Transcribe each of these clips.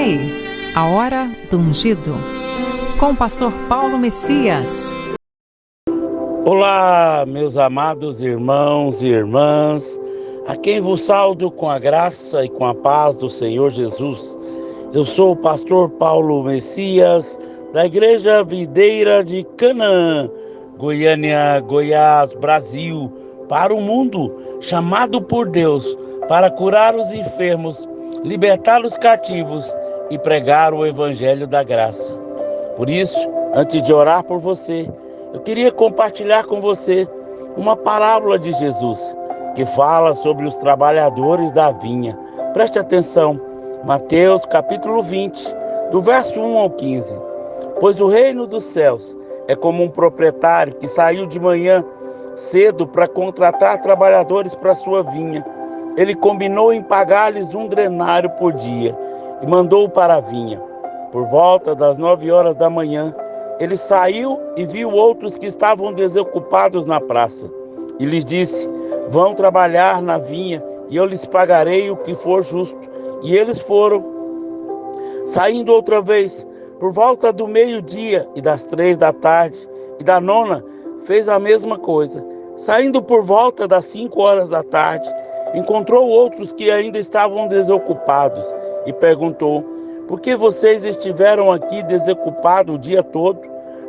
aí, a hora do ungido, com o pastor Paulo Messias. Olá, meus amados irmãos e irmãs, a quem vos saúdo com a graça e com a paz do Senhor Jesus. Eu sou o pastor Paulo Messias, da Igreja Videira de Canaã, Goiânia, Goiás, Brasil, para o mundo, chamado por Deus para curar os enfermos, libertar os cativos e pregar o Evangelho da graça. Por isso, antes de orar por você, eu queria compartilhar com você uma parábola de Jesus, que fala sobre os trabalhadores da vinha. Preste atenção, Mateus capítulo 20, do verso 1 ao 15. Pois o reino dos céus é como um proprietário que saiu de manhã cedo para contratar trabalhadores para sua vinha. Ele combinou em pagar-lhes 1 denário por dia e mandou para a vinha. Por volta das 9 horas da manhã, ele saiu e viu outros que estavam desocupados na praça. E lhes disse: vão trabalhar na vinha e eu lhes pagarei o que for justo. E eles foram. Saindo outra vez, por volta do meio-dia e das 3 da tarde e da 9, fez a mesma coisa. Saindo por volta das 5 horas da tarde, encontrou outros que ainda estavam desocupados e perguntou: por que vocês estiveram aqui desocupados o dia todo?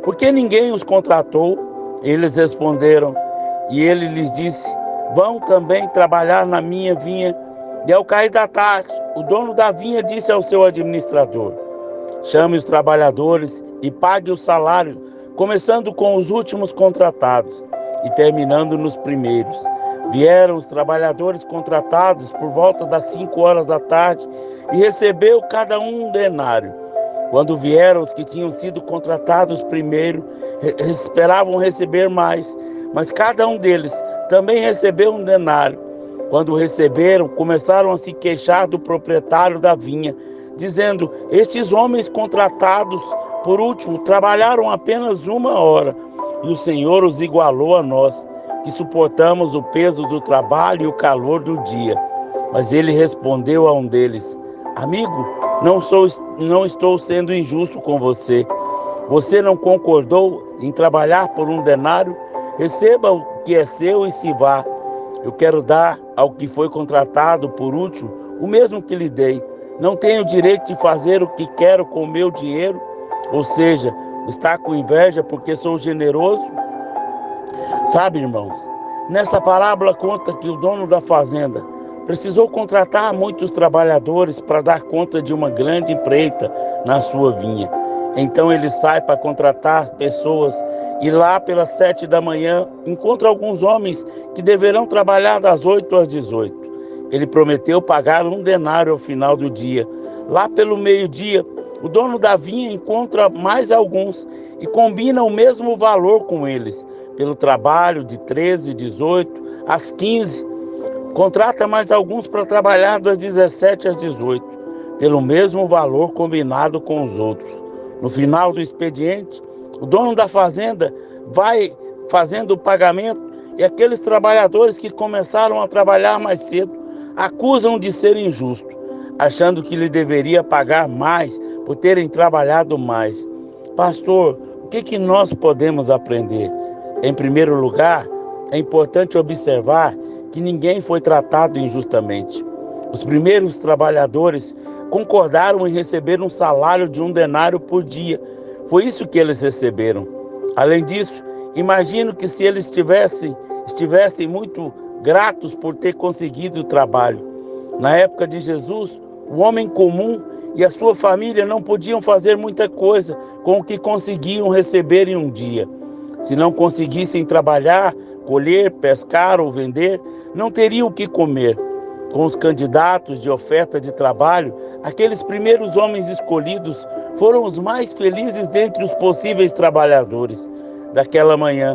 Por que ninguém os contratou? Eles responderam, e ele lhes disse: vão também trabalhar na minha vinha. E ao cair da tarde, o dono da vinha disse ao seu administrador: chame os trabalhadores e pague o salário, começando com os últimos contratados e terminando nos primeiros. Vieram os trabalhadores contratados por volta das 5 horas da tarde e recebeu cada um 1 denário. Quando vieram os que tinham sido contratados primeiro, esperavam receber mais, mas cada um deles também recebeu 1 denário. Quando receberam, começaram a se queixar do proprietário da vinha, dizendo: estes homens contratados por último trabalharam apenas 1 hora, e o Senhor os igualou a nós, que suportamos o peso do trabalho e o calor do dia. Mas ele respondeu a um deles: amigo, não estou sendo injusto com você. Você não concordou em trabalhar por 1 denário? Receba o que é seu e se vá. Eu quero dar ao que foi contratado por último o mesmo que lhe dei. Não tenho direito de fazer o que quero com o meu dinheiro? Ou seja, está com inveja porque sou generoso? Sabe, irmãos, nessa parábola conta que o dono da fazenda precisou contratar muitos trabalhadores para dar conta de uma grande empreita na sua vinha. Então ele sai para contratar pessoas e lá pelas 7 da manhã encontra alguns homens que deverão trabalhar das 8 às 18. Ele prometeu pagar 1 denário ao final do dia. Lá pelo meio-dia, o dono da vinha encontra mais alguns e combina o mesmo valor com eles, pelo trabalho de 13, 18 às 15. Contrata mais alguns para trabalhar das 17 às 18, pelo mesmo valor combinado com os outros. No final do expediente, o dono da fazenda vai fazendo o pagamento e aqueles trabalhadores que começaram a trabalhar mais cedo acusam de ser injusto, achando que lhe deveria pagar mais por terem trabalhado mais. Pastor, o que nós podemos aprender? Em primeiro lugar, é importante observar que ninguém foi tratado injustamente. Os primeiros trabalhadores concordaram em receber um salário de 1 denário por dia. Foi isso que eles receberam. Além disso, imagino que se eles estivessem muito gratos por ter conseguido o trabalho. Na época de Jesus, o homem comum e a sua família não podiam fazer muita coisa com o que conseguiam receber em um dia. Se não conseguissem trabalhar, colher, pescar ou vender, não teriam o que comer. Com os candidatos de oferta de trabalho, aqueles primeiros homens escolhidos foram os mais felizes dentre os possíveis trabalhadores daquela manhã.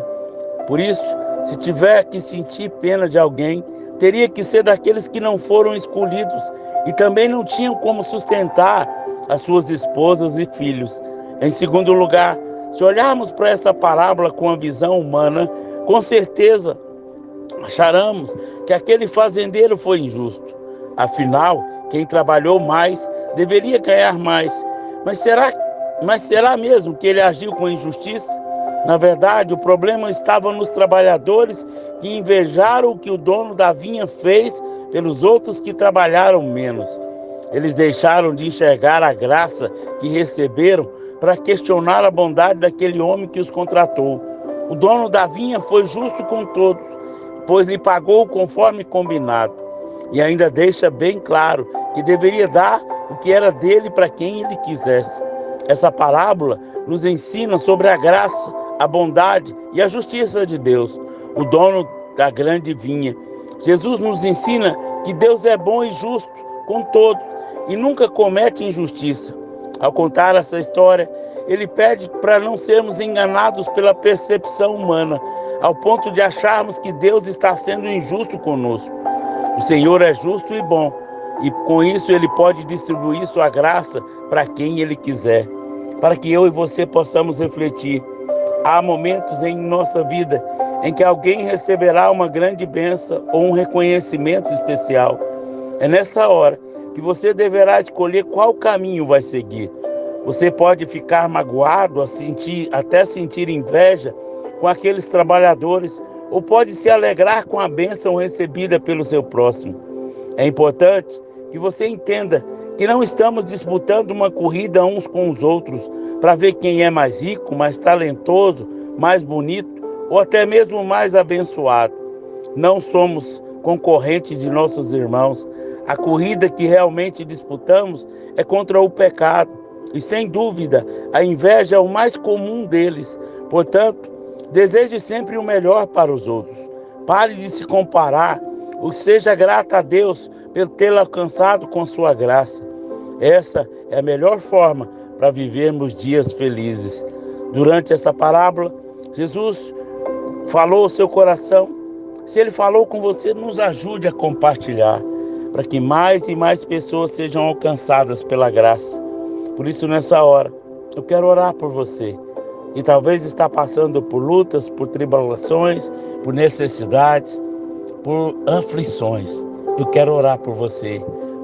Por isso, se tiver que sentir pena de alguém, teria que ser daqueles que não foram escolhidos e também não tinham como sustentar as suas esposas e filhos. Em segundo lugar, se olharmos para essa parábola com a visão humana, com certeza acharemos que aquele fazendeiro foi injusto. Afinal, quem trabalhou mais deveria ganhar mais. Mas será mesmo que ele agiu com injustiça? Na verdade, o problema estava nos trabalhadores que invejaram o que o dono da vinha fez pelos outros que trabalharam menos. Eles deixaram de enxergar a graça que receberam para questionar a bondade daquele homem que os contratou. O dono da vinha foi justo com todos, pois lhe pagou conforme combinado. E ainda deixa bem claro que deveria dar o que era dele para quem ele quisesse. Essa parábola nos ensina sobre a graça, a bondade e a justiça de Deus, o dono da grande vinha. Jesus nos ensina que Deus é bom e justo com todos e nunca comete injustiça. Ao contar essa história, ele pede para não sermos enganados pela percepção humana, ao ponto de acharmos que Deus está sendo injusto conosco. O Senhor é justo e bom, e com isso ele pode distribuir sua graça para quem ele quiser, para que eu e você possamos refletir. Há momentos em nossa vida em que alguém receberá uma grande bênção ou um reconhecimento especial. É nessa hora que você deverá escolher qual caminho vai seguir. Você pode ficar magoado, até sentir inveja com aqueles trabalhadores, ou pode se alegrar com a bênção recebida pelo seu próximo. É importante que você entenda que não estamos disputando uma corrida uns com os outros para ver quem é mais rico, mais talentoso, mais bonito ou até mesmo mais abençoado. Não somos concorrentes de nossos irmãos. A corrida que realmente disputamos é contra o pecado. E sem dúvida, a inveja é o mais comum deles. Portanto, deseje sempre o melhor para os outros. Pare de se comparar. Ou seja grata a Deus por tê-lo alcançado com sua graça. Essa é a melhor forma para vivermos dias felizes. Durante essa parábola, Jesus falou ao seu coração. Se ele falou com você, nos ajude a compartilhar, para que mais e mais pessoas sejam alcançadas pela graça. Por isso, nessa hora, eu quero orar por você. E talvez está passando por lutas, por tribulações, por necessidades, por aflições. Eu quero orar por você.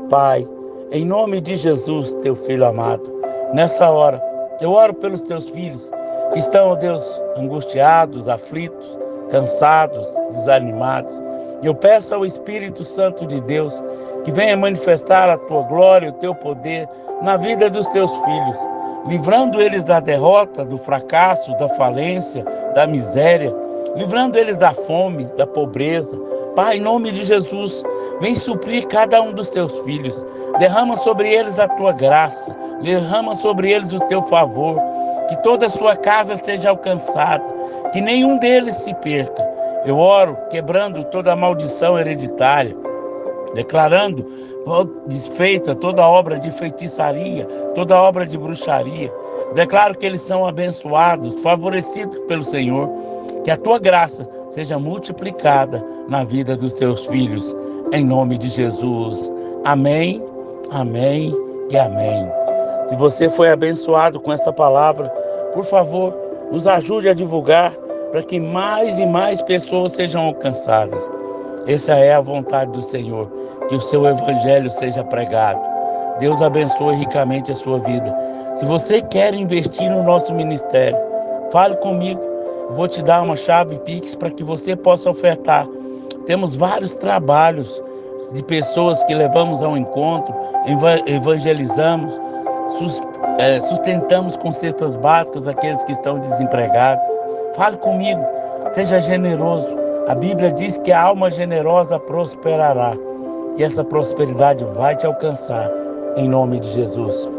Pai, em nome de Jesus, teu filho amado, nessa hora, eu oro pelos teus filhos que estão, ó Deus, angustiados, aflitos, cansados, desanimados. Eu peço ao Espírito Santo de Deus que venha manifestar a tua glória, o teu poder na vida dos teus filhos, livrando eles da derrota, do fracasso, da falência, da miséria, livrando eles da fome, da pobreza. Pai, em nome de Jesus, vem suprir cada um dos teus filhos. Derrama sobre eles a tua graça, derrama sobre eles o teu favor, que toda a sua casa seja alcançada, que nenhum deles se perca. Eu oro quebrando toda a maldição hereditária, declarando desfeita toda obra de feitiçaria, toda obra de bruxaria. Declaro que eles são abençoados, favorecidos pelo Senhor, que a tua graça seja multiplicada na vida dos teus filhos, em nome de Jesus. Amém, amém e amém. Se você foi abençoado com essa palavra, por favor, nos ajude a divulgar para que mais e mais pessoas sejam alcançadas. Essa é a vontade do Senhor, que o seu evangelho seja pregado. Deus abençoe ricamente a sua vida. Se você quer investir no nosso ministério, fale comigo. Eu vou te dar uma chave Pix para que você possa ofertar. Temos vários trabalhos de pessoas que levamos ao encontro, evangelizamos, sustentamos com cestas básicas aqueles que estão desempregados. Fale comigo, seja generoso. A Bíblia diz que a alma generosa prosperará. E essa prosperidade vai te alcançar, em nome de Jesus.